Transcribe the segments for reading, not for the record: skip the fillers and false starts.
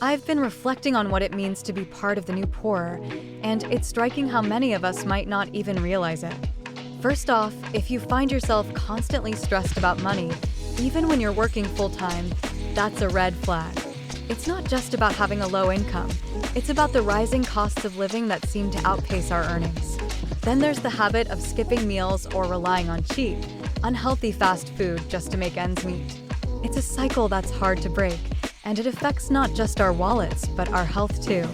I've been reflecting on what it means to be part of the new poor, and it's striking how many of us might not even realize it. First off, if you find yourself constantly stressed about money, even when you're working full-time, that's a red flag. It's not just about having a low income, it's about the rising costs of living that seem to outpace our earnings. Then there's the habit of skipping meals or relying on cheap, unhealthy fast food just to make ends meet. It's a cycle that's hard to break, and it affects not just our wallets, but our health too.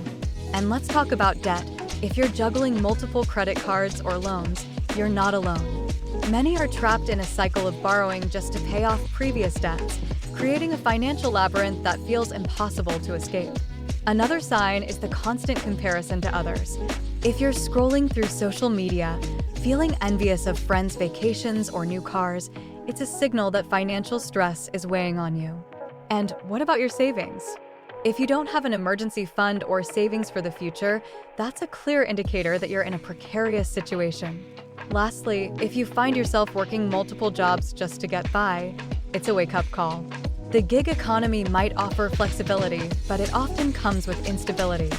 And let's talk about debt. If you're juggling multiple credit cards or loans, you're not alone. Many are trapped in a cycle of borrowing just to pay off previous debts, creating a financial labyrinth that feels impossible to escape. Another sign is the constant comparison to others. If you're scrolling through social media, feeling envious of friends' vacations or new cars, it's a signal that financial stress is weighing on you. And what about your savings? If you don't have an emergency fund or savings for the future, that's a clear indicator that you're in a precarious situation. Lastly, if you find yourself working multiple jobs just to get by, it's a wake-up call. The gig economy might offer flexibility, but it often comes with instability.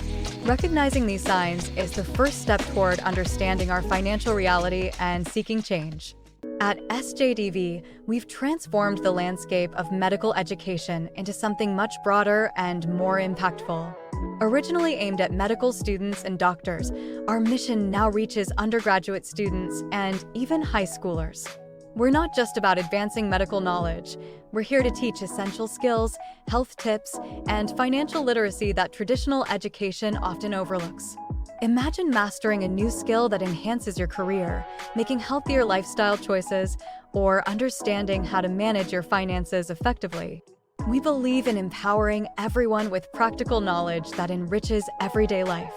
Recognizing these signs is the first step toward understanding our financial reality and seeking change. At SJtv, we've transformed the landscape of medical education into something much broader and more impactful. Originally aimed at medical students and doctors, our mission now reaches undergraduate students and even high schoolers. We're not just about advancing medical knowledge. We're here to teach essential skills, health tips, and financial literacy that traditional education often overlooks. Imagine mastering a new skill that enhances your career, making healthier lifestyle choices, or understanding how to manage your finances effectively. We believe in empowering everyone with practical knowledge that enriches everyday life.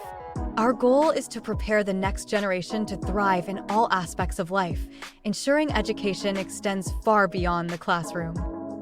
Our goal is to prepare the next generation to thrive in all aspects of life, ensuring education extends far beyond the classroom.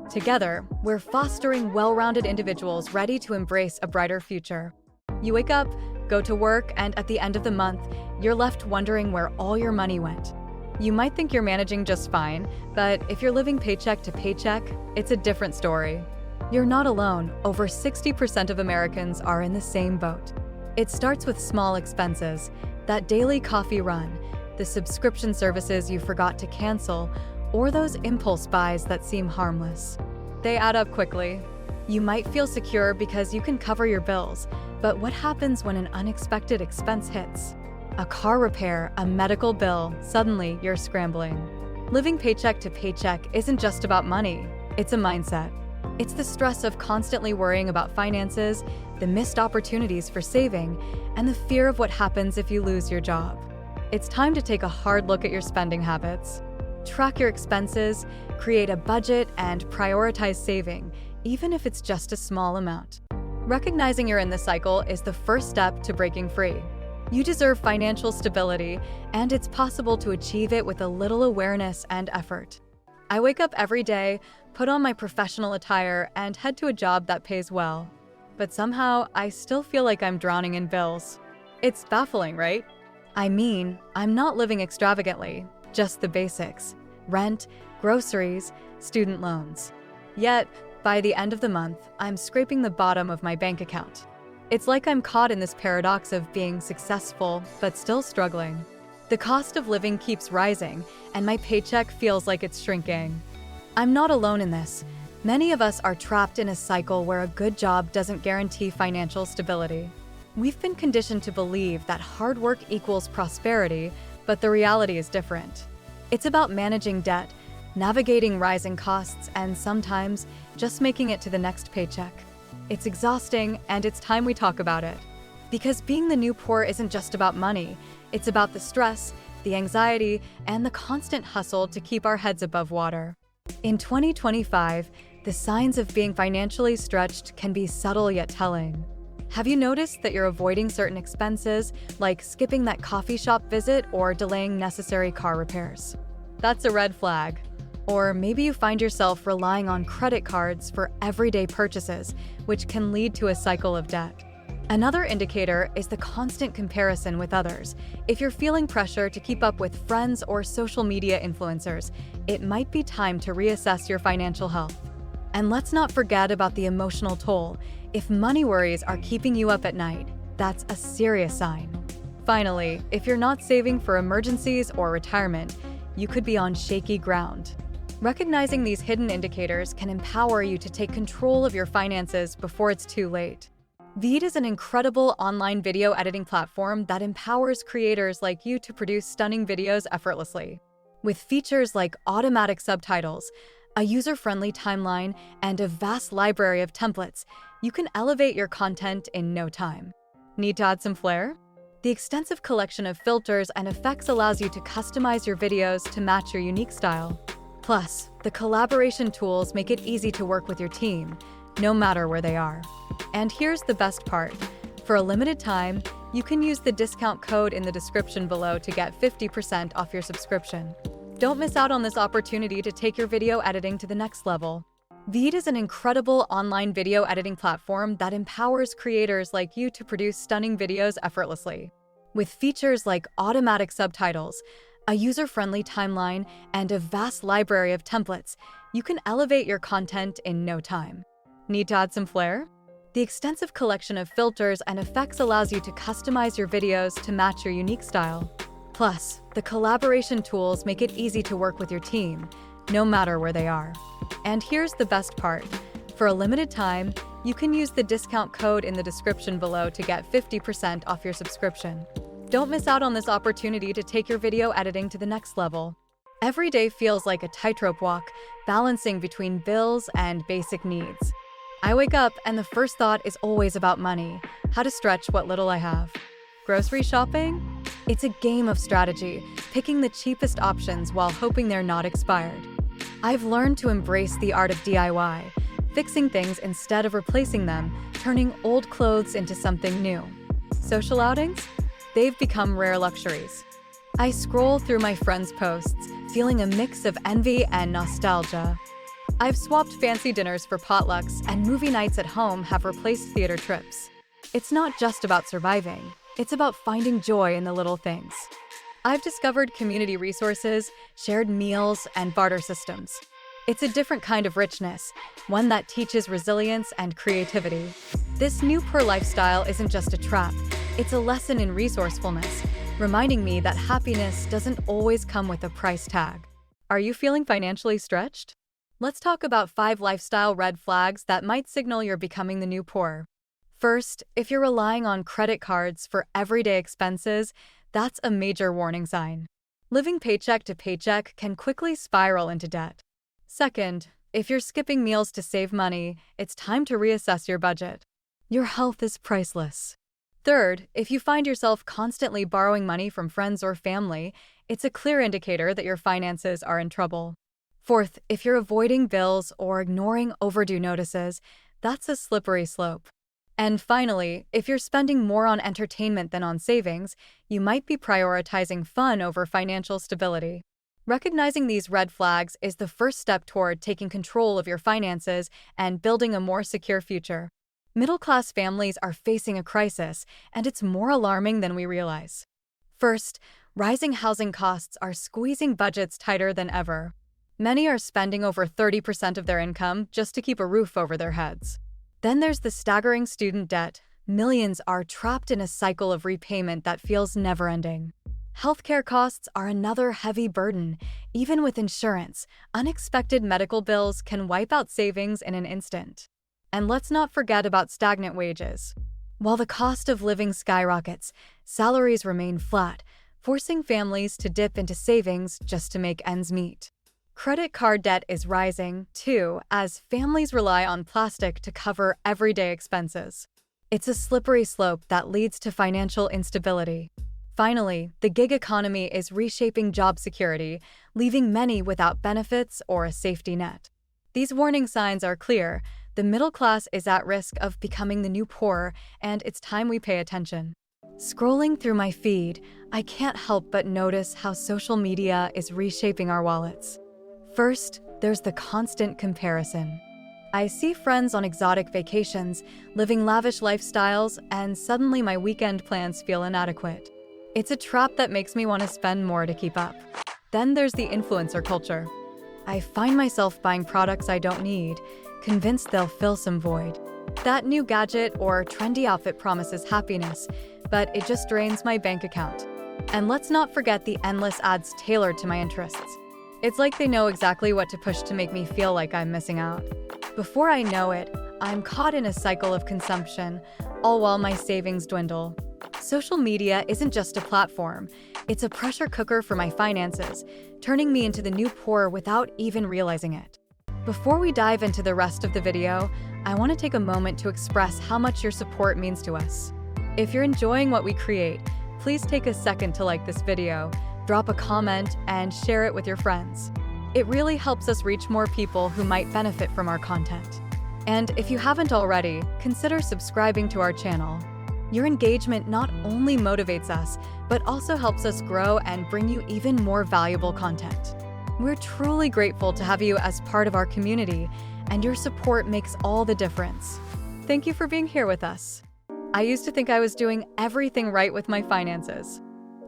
Together, we're fostering well-rounded individuals ready to embrace a brighter future. You wake up, go to work, and at the end of the month, you're left wondering where all your money went. You might think you're managing just fine, but if you're living paycheck to paycheck, it's a different story. You're not alone. Over 60% of Americans are in the same boat. It starts with small expenses, that daily coffee run, the subscription services you forgot to cancel, or those impulse buys that seem harmless. They add up quickly. You might feel secure because you can cover your bills, but what happens when an unexpected expense hits? A car repair, a medical bill, suddenly you're scrambling. Living paycheck to paycheck isn't just about money, it's a mindset. It's the stress of constantly worrying about finances, the missed opportunities for saving, and the fear of what happens if you lose your job. It's time to take a hard look at your spending habits. Track your expenses, create a budget, and prioritize saving, even if it's just a small amount. Recognizing you're in the cycle is the first step to breaking free. You deserve financial stability, and it's possible to achieve it with a little awareness and effort. I wake up every day, put on my professional attire, and head to a job that pays well. But somehow, I still feel like I'm drowning in bills. It's baffling, right? I mean, I'm not living extravagantly, just the basics: rent, groceries, student loans. Yet, by the end of the month, I'm scraping the bottom of my bank account. It's like I'm caught in this paradox of being successful, but still struggling. The cost of living keeps rising, and my paycheck feels like it's shrinking. I'm not alone in this. Many of us are trapped in a cycle where a good job doesn't guarantee financial stability. We've been conditioned to believe that hard work equals prosperity, but the reality is different. It's about managing debt, navigating rising costs, and sometimes just making it to the next paycheck. It's exhausting, and it's time we talk about it. Because being the new poor isn't just about money. It's about the stress, the anxiety, and the constant hustle to keep our heads above water. In 2025, the signs of being financially stretched can be subtle yet telling. Have you noticed that you're avoiding certain expenses, like skipping that coffee shop visit or delaying necessary car repairs? That's a red flag. Or maybe you find yourself relying on credit cards for everyday purchases, which can lead to a cycle of debt. Another indicator is the constant comparison with others. If you're feeling pressure to keep up with friends or social media influencers, it might be time to reassess your financial health. And let's not forget about the emotional toll. If money worries are keeping you up at night, that's a serious sign. Finally, if you're not saving for emergencies or retirement, you could be on shaky ground. Recognizing these hidden indicators can empower you to take control of your finances before it's too late. Veed is an incredible online video editing platform that empowers creators like you to produce stunning videos effortlessly. With features like automatic subtitles, a user-friendly timeline, and a vast library of templates, you can elevate your content in no time. Need to add some flair? The extensive collection of filters and effects allows you to customize your videos to match your unique style. Plus, the collaboration tools make it easy to work with your team, no matter where they are. And here's the best part. For a limited time, you can use the discount code in the description below to get 50% off your subscription. Don't miss out on this opportunity to take your video editing to the next level. Veed is an incredible online video editing platform that empowers creators like you to produce stunning videos effortlessly. With features like automatic subtitles, a user-friendly timeline, and a vast library of templates, you can elevate your content in no time. Need to add some flair? The extensive collection of filters and effects allows you to customize your videos to match your unique style. Plus, the collaboration tools make it easy to work with your team, no matter where they are. And here's the best part. For a limited time, you can use the discount code in the description below to get 50% off your subscription. Don't miss out on this opportunity to take your video editing to the next level. Every day feels like a tightrope walk, balancing between bills and basic needs. I wake up and the first thought is always about money, how to stretch what little I have. Grocery shopping? It's a game of strategy, picking the cheapest options while hoping they're not expired. I've learned to embrace the art of DIY, fixing things instead of replacing them, turning old clothes into something new. Social outings? They've become rare luxuries. I scroll through my friends' posts, feeling a mix of envy and nostalgia. I've swapped fancy dinners for potlucks, and movie nights at home have replaced theater trips. It's not just about surviving, it's about finding joy in the little things. I've discovered community resources, shared meals, and barter systems. It's a different kind of richness, one that teaches resilience and creativity. This new poor lifestyle isn't just a trap, it's a lesson in resourcefulness, reminding me that happiness doesn't always come with a price tag. Are you feeling financially stretched? Let's talk about 5 lifestyle red flags that might signal you're becoming the new poor. First, if you're relying on credit cards for everyday expenses, that's a major warning sign. Living paycheck to paycheck can quickly spiral into debt. Second, if you're skipping meals to save money, it's time to reassess your budget. Your health is priceless. Third, if you find yourself constantly borrowing money from friends or family, it's a clear indicator that your finances are in trouble. Fourth, if you're avoiding bills or ignoring overdue notices, that's a slippery slope. And finally, if you're spending more on entertainment than on savings, you might be prioritizing fun over financial stability. Recognizing these red flags is the first step toward taking control of your finances and building a more secure future. Middle-class families are facing a crisis, and it's more alarming than we realize. First, rising housing costs are squeezing budgets tighter than ever. Many are spending over 30% of their income just to keep a roof over their heads. Then there's the staggering student debt. Millions are trapped in a cycle of repayment that feels never-ending. Healthcare costs are another heavy burden. Even with insurance, unexpected medical bills can wipe out savings in an instant. And let's not forget about stagnant wages. While the cost of living skyrockets, salaries remain flat, forcing families to dip into savings just to make ends meet. Credit card debt is rising, too, as families rely on plastic to cover everyday expenses. It's a slippery slope that leads to financial instability. Finally, the gig economy is reshaping job security, leaving many without benefits or a safety net. These warning signs are clear. The middle class is at risk of becoming the new poor, and it's time we pay attention. Scrolling through my feed, I can't help but notice how social media is reshaping our wallets. First, there's the constant comparison. I see friends on exotic vacations, living lavish lifestyles, and suddenly my weekend plans feel inadequate. It's a trap that makes me want to spend more to keep up. Then there's the influencer culture. I find myself buying products I don't need, convinced they'll fill some void. That new gadget or trendy outfit promises happiness, but it just drains my bank account. And let's not forget the endless ads tailored to my interests. It's like they know exactly what to push to make me feel like I'm missing out. Before I know it, I'm caught in a cycle of consumption, all while my savings dwindle. Social media isn't just a platform, it's a pressure cooker for my finances, turning me into the new poor without even realizing it. Before we dive into the rest of the video, I want to take a moment to express how much your support means to us. If you're enjoying what we create, please take a second to like this video, drop a comment, and share it with your friends. It really helps us reach more people who might benefit from our content. And if you haven't already, consider subscribing to our channel. Your engagement not only motivates us, but also helps us grow and bring you even more valuable content. We're truly grateful to have you as part of our community, and your support makes all the difference. Thank you for being here with us. I used to think I was doing everything right with my finances.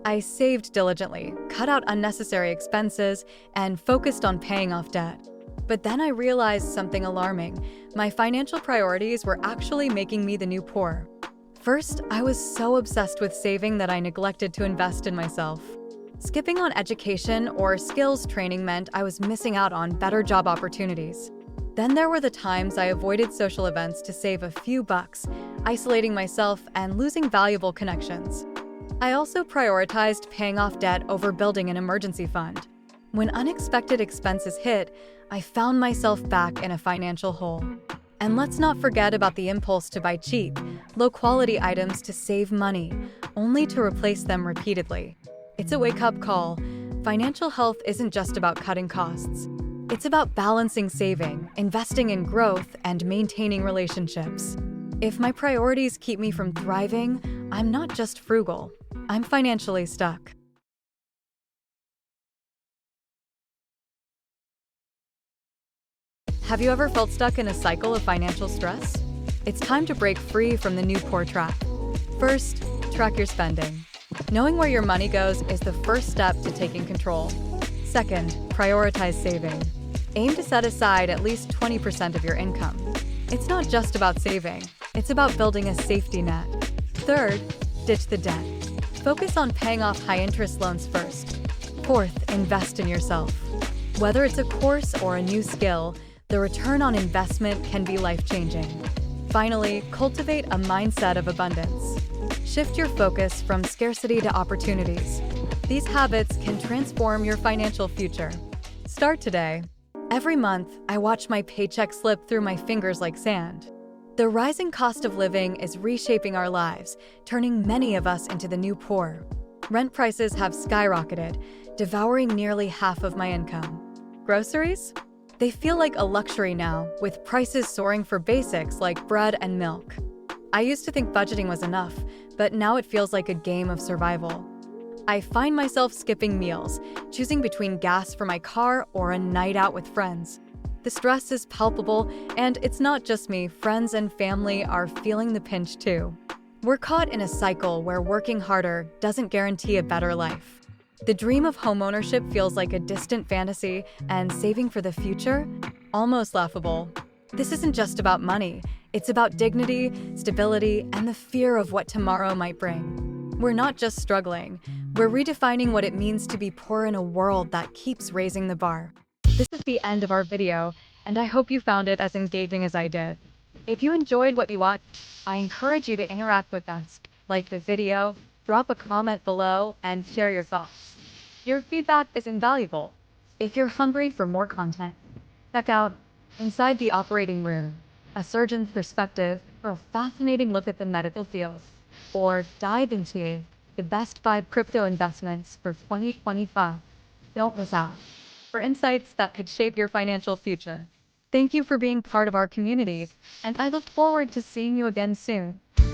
I saved diligently, cut out unnecessary expenses, and focused on paying off debt. But then I realized something alarming. My financial priorities were actually making me the new poor. First, I was so obsessed with saving that I neglected to invest in myself. Skipping on education or skills training meant I was missing out on better job opportunities. Then there were the times I avoided social events to save a few bucks, isolating myself and losing valuable connections. I also prioritized paying off debt over building an emergency fund. When unexpected expenses hit, I found myself back in a financial hole. And let's not forget about the impulse to buy cheap, low-quality items to save money, only to replace them repeatedly. It's a wake-up call. Financial health isn't just about cutting costs. It's about balancing saving, investing in growth, and maintaining relationships. If my priorities keep me from thriving, I'm not just frugal, I'm financially stuck. Have you ever felt stuck in a cycle of financial stress? It's time to break free from the new poor trap. First, track your spending. Knowing where your money goes is the first step to taking control. Second, prioritize saving. Aim to set aside at least 20% of your income. It's not just about saving, it's about building a safety net. Third, ditch the debt. Focus on paying off high-interest loans first. Fourth, invest in yourself. Whether it's a course or a new skill, the return on investment can be life-changing. Finally, cultivate a mindset of abundance. Shift your focus from scarcity to opportunities. These habits can transform your financial future. Start today. Every month, I watch my paycheck slip through my fingers like sand. The rising cost of living is reshaping our lives, turning many of us into the new poor. Rent prices have skyrocketed, devouring nearly half of my income. Groceries? They feel like a luxury now, with prices soaring for basics like bread and milk. I used to think budgeting was enough, but now it feels like a game of survival. I find myself skipping meals, choosing between gas for my car or a night out with friends. The stress is palpable, and it's not just me, friends and family are feeling the pinch too. We're caught in a cycle where working harder doesn't guarantee a better life. The dream of homeownership feels like a distant fantasy, and saving for the future? Almost laughable. This isn't just about money, it's about dignity, stability, and the fear of what tomorrow might bring. We're not just struggling, we're redefining what it means to be poor in a world that keeps raising the bar. This is the end of our video, and I hope you found it as engaging as I did. If you enjoyed what you watched, I encourage you to interact with us. Like the video, drop a comment below, and share your thoughts. Your feedback is invaluable. If you're hungry for more content, check out Inside the Operating Room, a surgeon's perspective for a fascinating look at the medical field, or dive into the best 5 crypto investments for 2025. Don't miss out. For insights that could shape your financial future. Thank you for being part of our community, and I look forward to seeing you again soon.